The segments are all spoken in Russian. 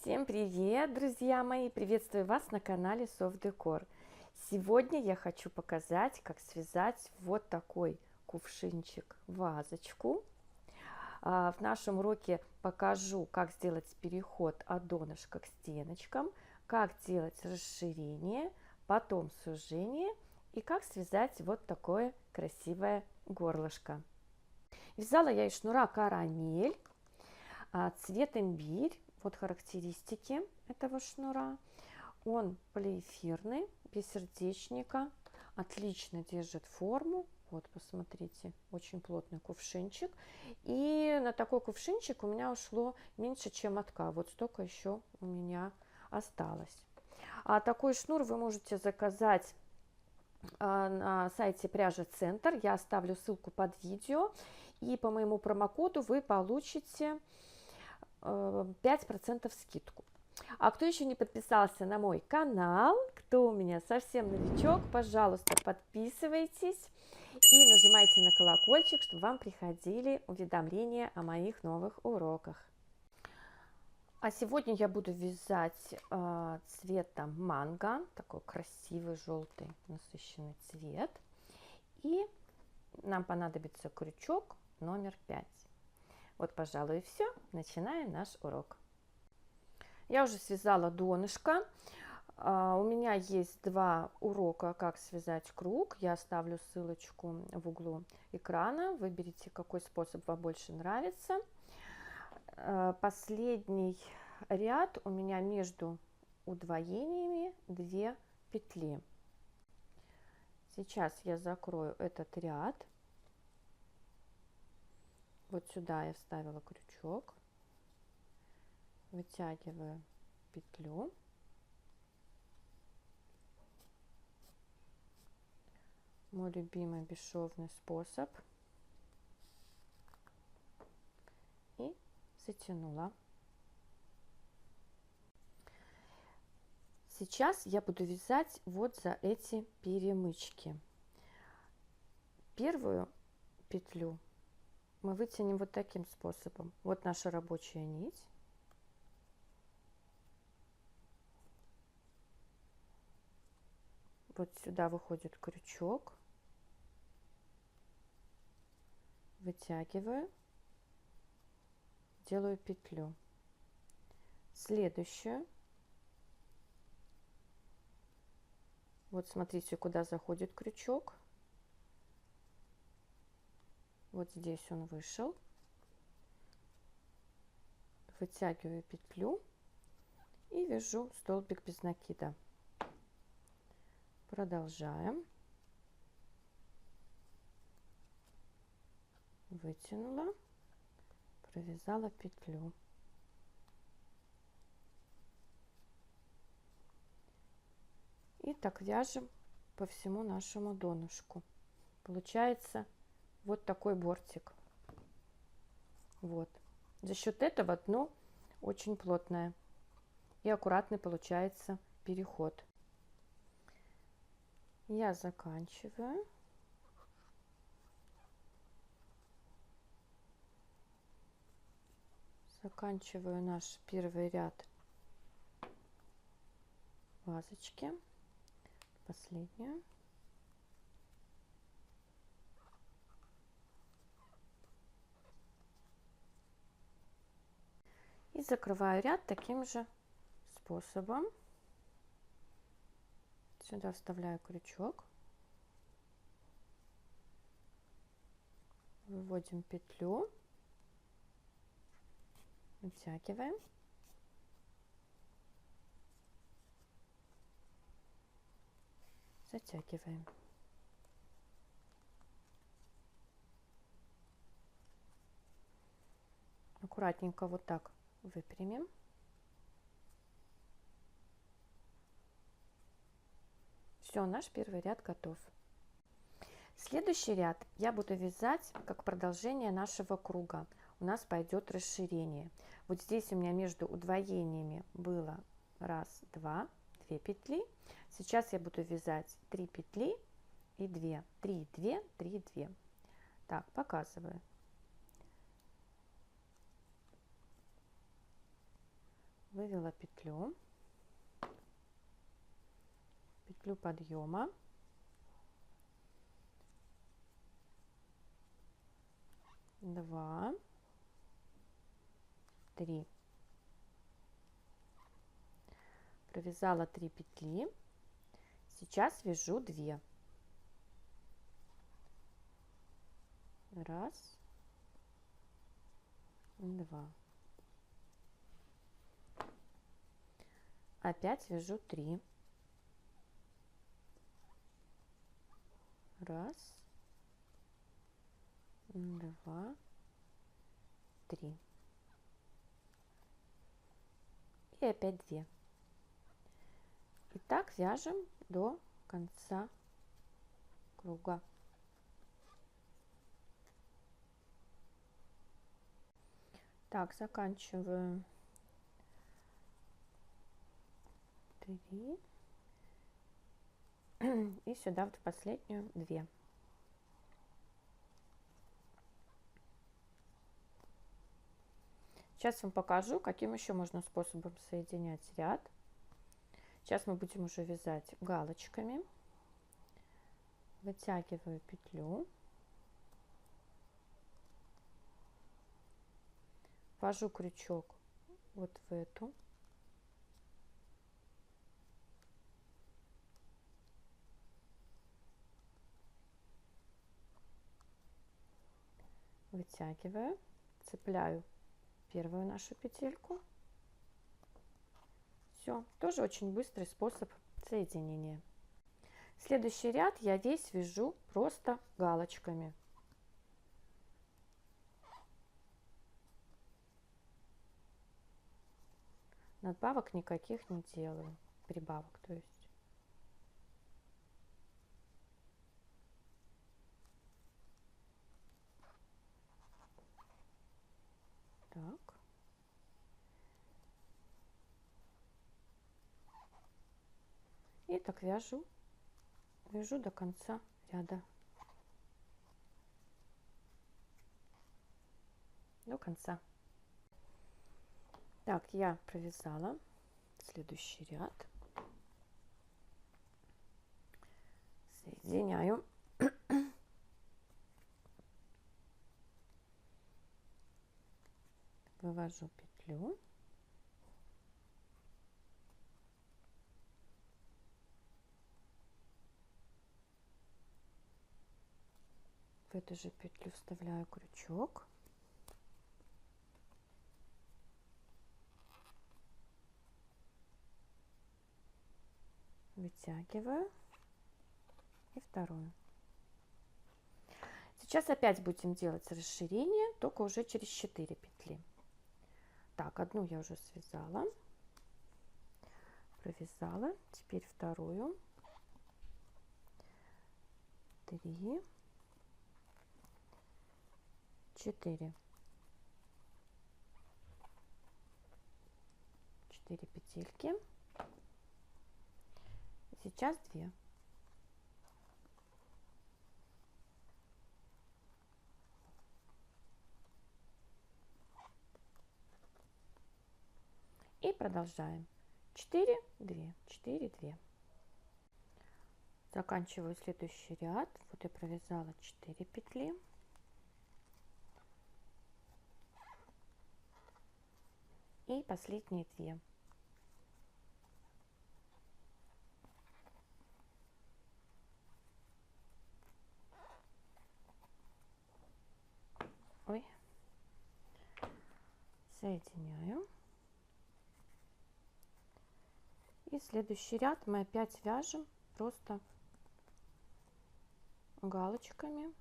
Всем привет, друзья мои! Приветствую вас на канале Soft Decor. Сегодня я хочу показать, как связать вот такой кувшинчик, вазочку. В нашем уроке покажу, как сделать переход от донышка к стеночкам, как делать расширение, потом сужение и как связать вот такое красивое горлышко. Вязала я из шнура карамель, цвет имбирь. Вот характеристики этого шнура. Он полиэфирный, без сердечника, отлично держит форму. Вот, посмотрите, очень плотный кувшинчик. И на такой кувшинчик у меня ушло меньше, чем мотка. Вот столько еще у меня осталось. А такой шнур вы можете заказать на сайте Пряжа Центр. Я оставлю ссылку под видео. И по моему промокоду вы получите 5% скидку. А кто еще не подписался на мой канал, кто у меня совсем новичок, пожалуйста, подписывайтесь и нажимайте на колокольчик, чтобы вам приходили уведомления о моих новых уроках. А сегодня я буду вязать цвета манго, такой красивый желтый насыщенный цвет. И нам понадобится крючок номер 5. Вот, пожалуй, и все. Начинаем наш урок. Я уже связала донышко. У меня есть 2 урока, как связать круг. Я оставлю ссылочку в углу экрана. Выберите, какой способ вам больше нравится. Последний ряд у меня между удвоениями 2 петли. Сейчас я закрою этот ряд. Вот сюда я вставила крючок, вытягиваю петлю, мой любимый бесшовный способ, и затянула. Сейчас я буду вязать вот за эти перемычки. Первую петлю мы вытянем вот таким способом. Вот наша рабочая нить. Вот сюда выходит крючок. Вытягиваю. Делаю петлю. Следующую. Вот смотрите, куда заходит крючок. Вот здесь он вышел. Вытягиваю петлю и вяжу столбик без накида. Продолжаем. Вытянула, провязала петлю. И так вяжем по всему нашему донышку. Получается вот такой бортик. Вот. За счет этого дно очень плотное и аккуратный получается переход. Я заканчиваю. Заканчиваю наш первый ряд вазочки. Последнюю. И закрываю ряд таким же способом. Сюда вставляю крючок. Выводим петлю. Вытягиваем. Затягиваем. Аккуратненько вот так выпрямим. Все, наш первый ряд готов. Следующий ряд я буду вязать как продолжение нашего круга. У нас пойдет расширение. Вот здесь у меня между удвоениями было 1, 2, 2 петли. Сейчас я буду вязать 3 петли и 2, 3, 2, 3, 2. Так, показываю. вывела петлю, петлю подъема, два, три, провязала 3 петли, сейчас вяжу 2, раз, два, опять вяжу 3, раз, два, 3 и опять 2. И так вяжем до конца круга. Так, заканчиваю 3 и сюда в последнюю 2. Сейчас вам покажу, каким еще можно способом соединять ряд. Сейчас мы будем уже вязать галочками. Вытягиваю петлю, ввожу крючок вот в эту, вытягиваю, цепляю первую нашу петельку. Все, тоже очень быстрый способ соединения. Следующий ряд я весь вяжу просто галочками. Надбавок никаких не делаю, прибавок, то есть. Так. И так вяжу до конца ряда. До конца. Так, я провязала следующий ряд. Соединяю. Вывожу петлю. В эту же петлю вставляю крючок. Вытягиваю. И вторую. Сейчас опять будем делать расширение, только уже через 4 петли. Так, одну я уже связала, провязала, теперь вторую, 3, 4 петельки, сейчас 2. И продолжаем. 4, 2, 4, 2. Заканчиваю следующий ряд. Вот я провязала 4 петли. И последние 2. Ой. Соединяю. И следующий ряд мы опять вяжем просто галочками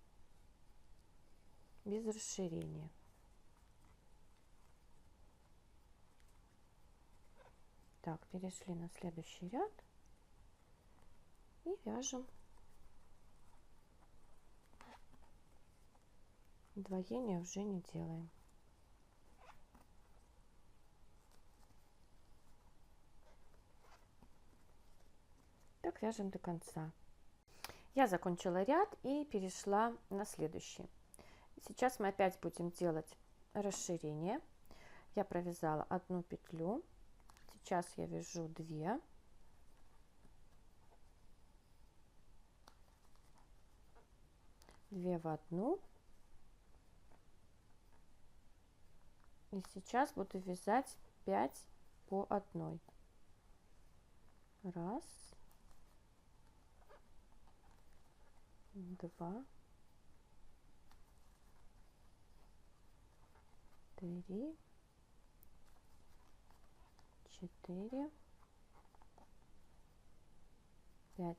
без расширения. Так, перешли на следующий ряд и вяжем удвоения, уже не делаем. Так вяжем до конца. Я закончила ряд и перешла на следующий. Сейчас мы опять будем делать расширение. Я провязала одну петлю, Сейчас я вяжу 2. Две в одну. И сейчас буду вязать 5 по одной. Раз, два, 3, 4, 5.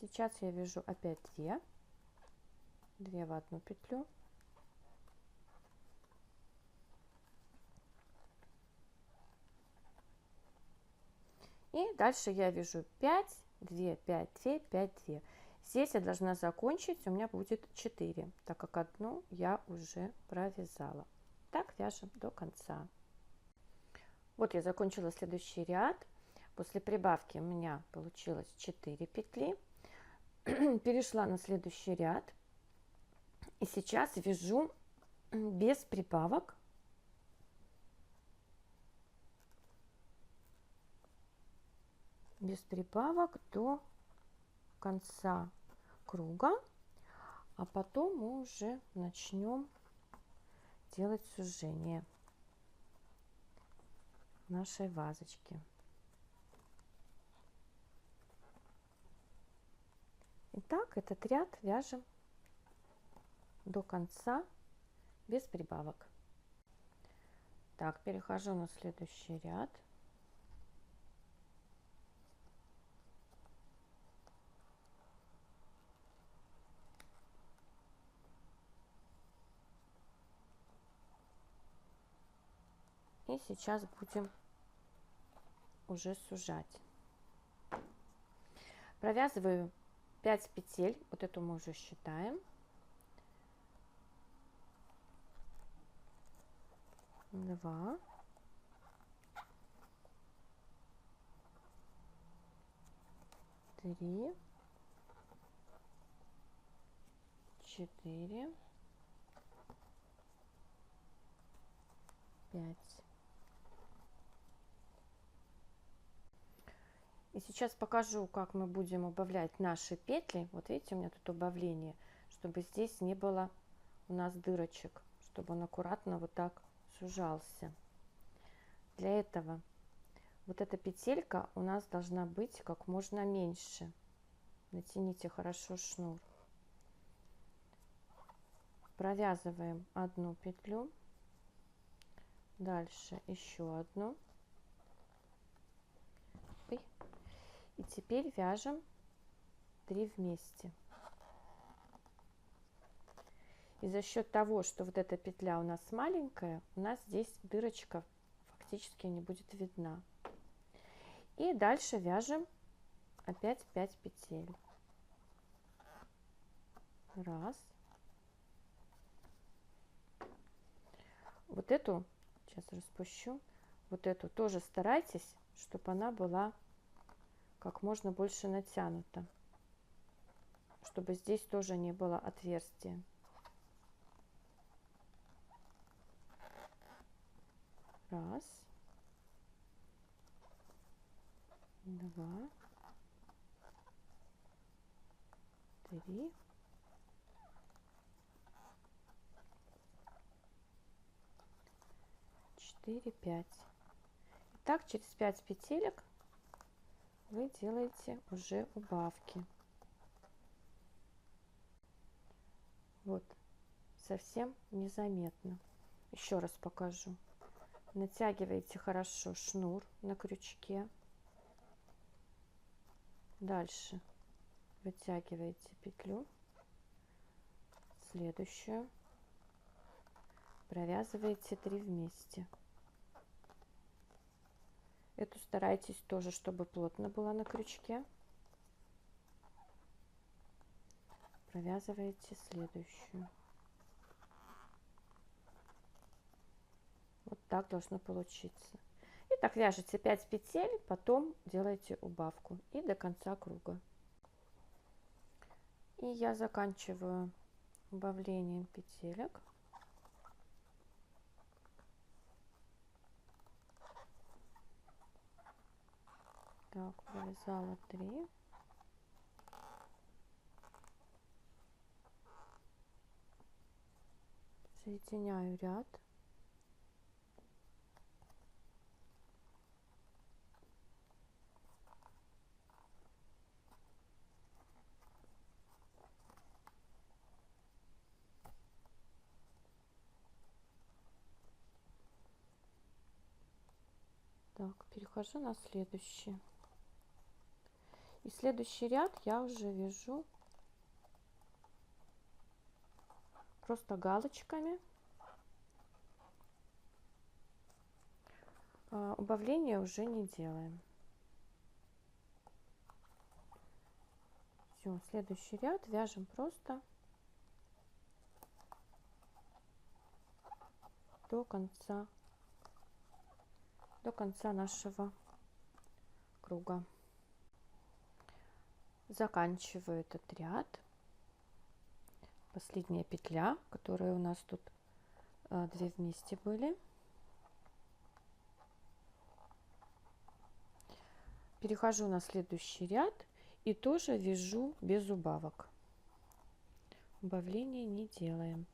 Сейчас я вяжу опять 2 в одну петлю. И дальше я вяжу 5, 2, 5, 2, 5, 2. Здесь я должна закончить, у меня будет 4, так как одну я уже провязала. Так вяжем до конца. Вот я закончила следующий ряд. После прибавки у меня получилось 4 петли. Перешла на следующий ряд. И сейчас вяжу без прибавок. Без прибавок до конца круга, а потом мы уже начнем делать сужение нашей вазочки. Итак, этот ряд вяжем до конца без прибавок. Так, перехожу на следующий ряд. И сейчас будем уже сужать. Провязываю 5 петель, вот эту мы уже считаем. 2, 3, 4, 5. И сейчас покажу, как мы будем убавлять наши петли. Вот видите, у меня тут убавление, чтобы здесь не было у нас дырочек, чтобы он аккуратно вот так сужался. Для этого вот эта петелька у нас должна быть как можно меньше. Натяните хорошо шнур. Провязываем одну петлю, дальше еще одну. И теперь вяжем 3 вместе. И за счет того, что вот эта петля у нас маленькая, у нас здесь дырочка фактически не будет видна. И дальше вяжем опять 5 петель. Раз. Вот эту, сейчас распущу, вот эту тоже старайтесь, чтобы она была как можно больше натянута, чтобы здесь тоже не было отверстия. Раз, 2, 3, 4, 5. Итак, через 5 петелек вы делаете уже убавки. Вот, совсем незаметно. Еще раз покажу. Натягиваете хорошо шнур на крючке. Дальше вытягиваете петлю, следующую, провязываете 3 вместе. Эту старайтесь тоже, чтобы плотно была на крючке. Провязываете следующую. Вот так должно получиться. И так вяжете 5 петель, потом делаете убавку и до конца круга. И я заканчиваю убавлением петелек. Так, провязала 3. Соединяю ряд. Так, перехожу на следующий. И следующий ряд я уже вяжу просто галочками. Убавления уже не делаем. Все, следующий ряд вяжем просто до конца нашего круга. Заканчиваю этот ряд. Последняя петля, которая у нас тут 2 вместе были. Перехожу на следующий ряд и тоже вяжу без убавок. Убавления не делаем.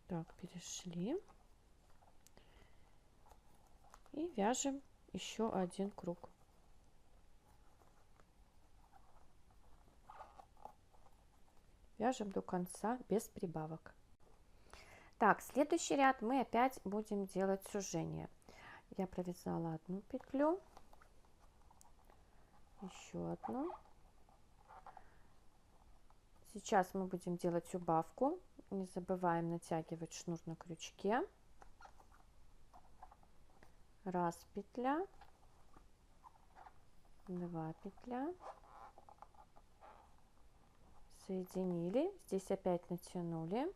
Так, перешли. И вяжем еще один круг. Вяжем до конца без прибавок. Так, следующий ряд мы опять будем делать сужение. Я провязала 1 петлю, еще одну. Сейчас мы будем делать убавку. Не забываем натягивать шнур на крючке. 1 петля, 2 петля, соединили, здесь опять натянули,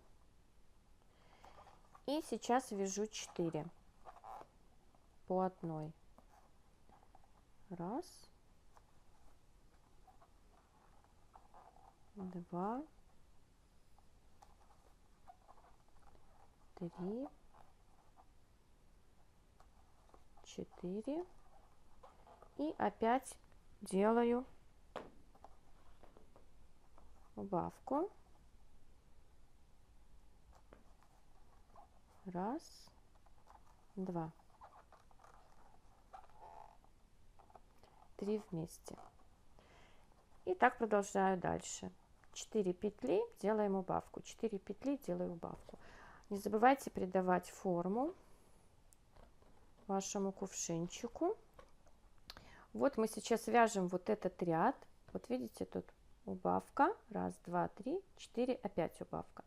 и сейчас вяжу 4 по 1. 1, 2, 3, 4 и опять делаю убавку. 1, 2, 3 вместе. И так продолжаю дальше. 4 петли, делаем убавку. 4 петли, делаю убавку. Не забывайте придавать форму вашему кувшинчику. Вот мы сейчас вяжем вот этот ряд. Вот видите, тут убавка. 1, 2, 3, 4, опять убавка.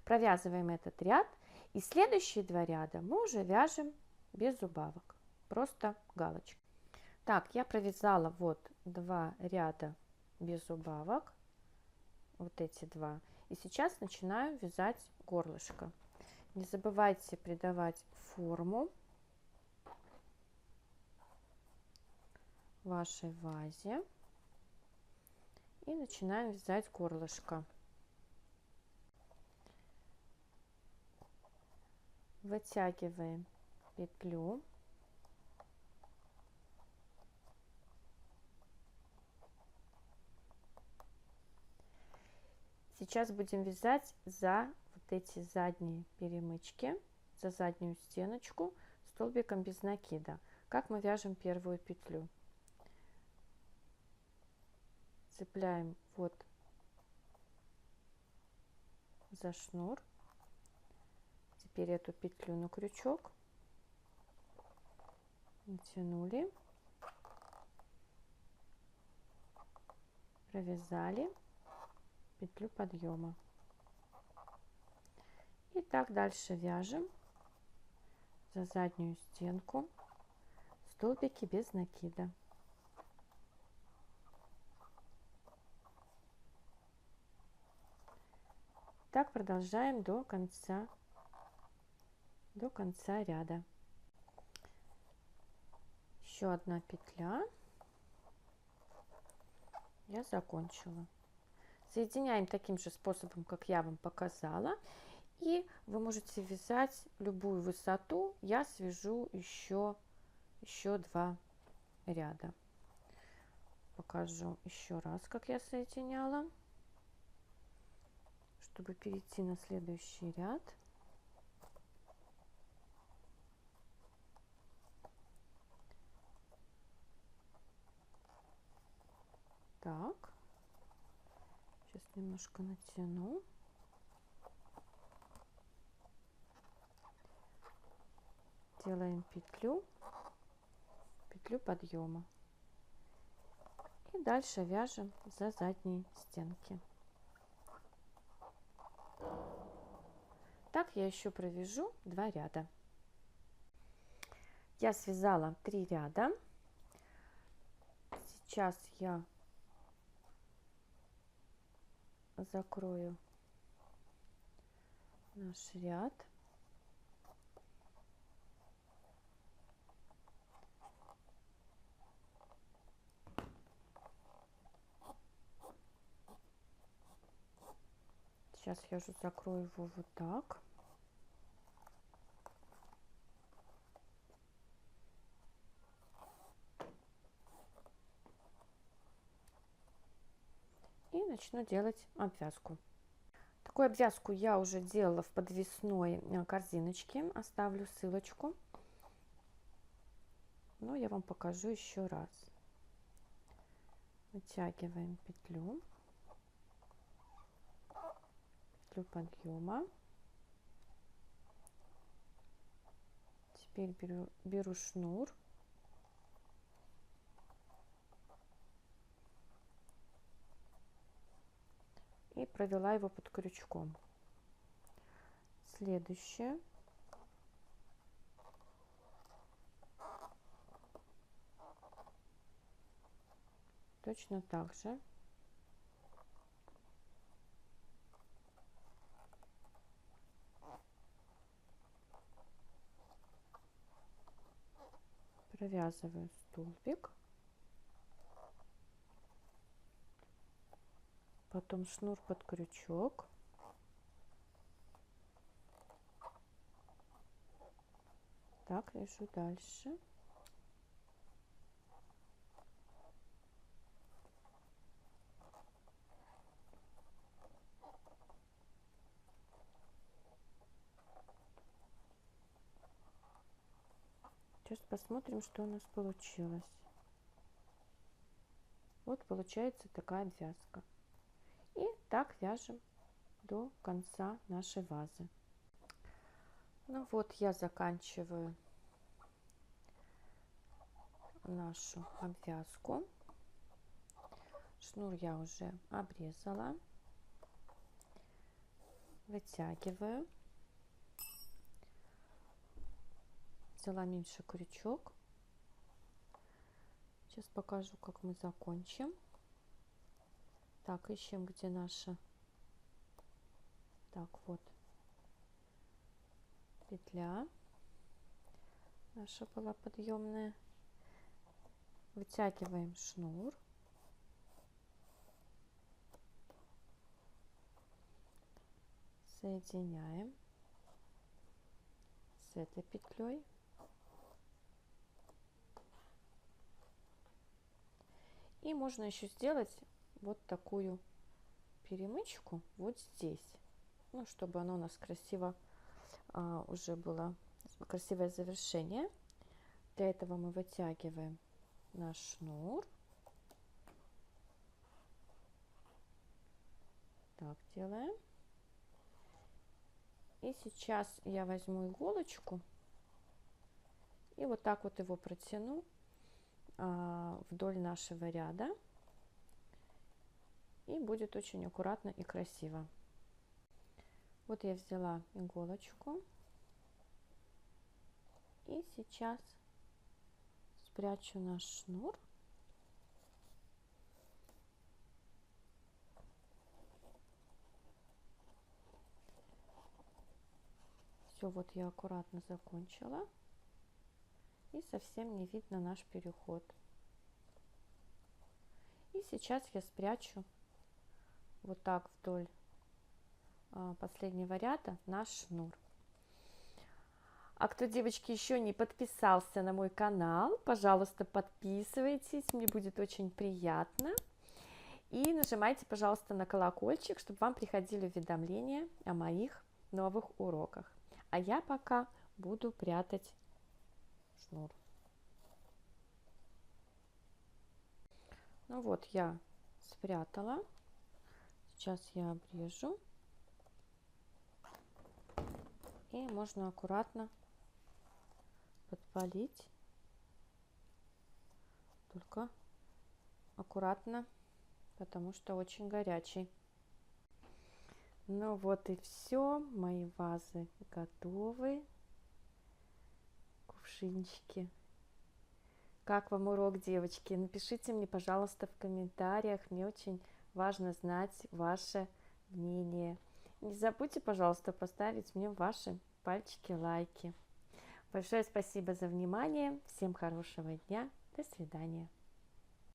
Провязываем этот ряд. И следующие 2 ряда мы уже вяжем без убавок. Просто галочки. Так, я провязала вот 2 ряда без убавок. Вот эти 2. И сейчас начинаю вязать горлышко. Не забывайте придавать форму вашей вазе. И начинаем вязать горлышко. Вытягиваем петлю. Сейчас будем вязать за вот эти задние перемычки, за заднюю стеночку столбиком без накида. Как мы вяжем первую петлю? Цепляем вот за шнур. Теперь эту петлю на крючок, натянули, провязали петлю подъема. И так дальше вяжем за заднюю стенку столбики без накида. Так продолжаем до конца ряда. Еще одна петля. Я закончила. Соединяем таким же способом, как я вам показала. И вы можете вязать любую высоту. Я свяжу еще 2 ряда. Покажу еще раз, как я соединяла, чтобы перейти на следующий ряд. Так, сейчас немножко натяну. Делаем петлю подъема. И дальше вяжем за задние стенки. Так я еще провяжу 2 ряда. Я связала 3 ряда. Сейчас я закрою наш ряд. Сейчас я уже закрою его вот так. И начну делать обвязку. Такую обвязку я уже делала в подвесной корзиночке. Оставлю ссылочку. Но я вам покажу еще раз. Вытягиваем петлю подъема. Теперь беру шнур. И провела его под крючком. Следующее. Точно так же. Провязываю столбик. Потом шнур под крючок. Так, вяжу дальше. Сейчас посмотрим, что у нас получилось. Вот получается такая обвязка. И так вяжем до конца нашей вазы. Ну вот, я заканчиваю нашу обвязку. Шнур я уже обрезала. Вытягиваю. Взяла меньше крючок. Сейчас покажу, как мы закончим. Так, ищем, где наша. Так, вот петля наша была подъемная. Вытягиваем шнур. Соединяем с этой петлей. И можно еще сделать вот такую перемычку вот здесь, ну, чтобы оно у нас красиво уже было красивое завершение. Для этого мы вытягиваем наш шнур. Так делаем. И сейчас я возьму иголочку и вот так вот его протяну вдоль нашего ряда, и будет очень аккуратно и красиво. Вот я взяла иголочку и сейчас спрячу наш шнур. Все, вот я аккуратно закончила. И совсем не видно наш переход. И сейчас я спрячу вот так вдоль последнего ряда наш шнур. А кто, девочки, еще не подписался на мой канал, пожалуйста, подписывайтесь, мне будет очень приятно. И нажимайте, пожалуйста, на колокольчик, чтобы вам приходили уведомления о моих новых уроках. А я пока буду прятать шнур. Ну вот, я спрятала. Сейчас я обрежу. И можно аккуратно подпалить. Только аккуратно, потому что очень горячий. Ну вот и все. Мои вазы готовы. Кувшинчики. Как вам урок, девочки? Напишите мне, пожалуйста, в комментариях. Мне очень важно знать ваше мнение. Не забудьте, пожалуйста, поставить мне ваши пальчики, лайки. Большое спасибо за внимание. Всем хорошего дня. До свидания.